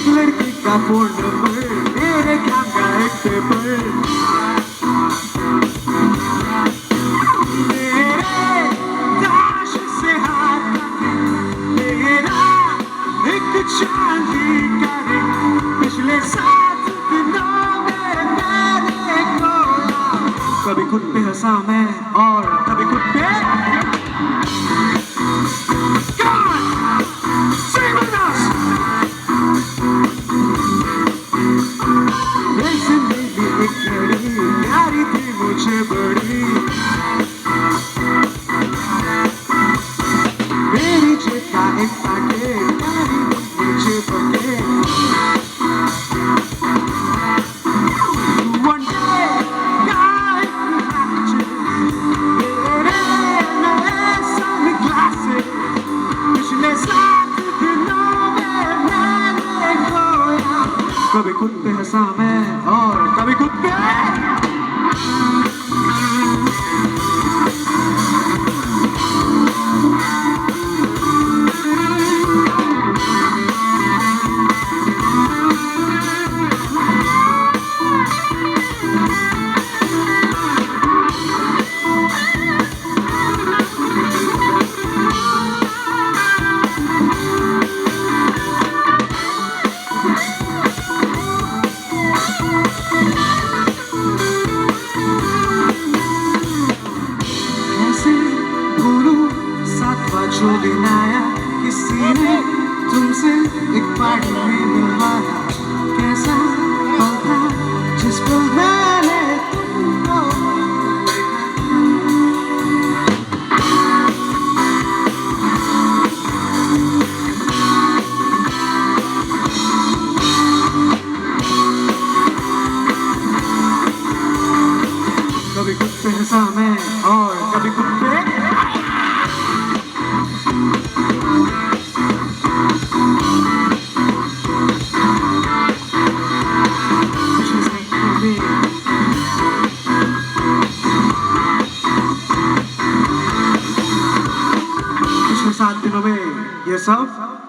लड़की का phone number मेरे काम का एक पेपर मेरे दाश से हाथ मेरा एक चांदी का रिंग पिछले 7 दिनों में मैंने खोया कभी खुद पे हंसा मैं और कभी खुद पे प्यारी थी मुझे बड़ी मेरी जेब का एक पैकेट प्यारी मुझे पके One day, guy, मेरे नए sunglasses पिछले 7 दिनों में मैंने खोया कभी खुद पे हंसा मैं और कभी खुद पे जो दिन आया किसी ने तुमसे एक पार्टी में मिलवाया कैसा पल था जिस पर मैंने तुमको कभी खुद पे हंसा मैं और कभी खुद पे पिछले 7 दिनों में ये सब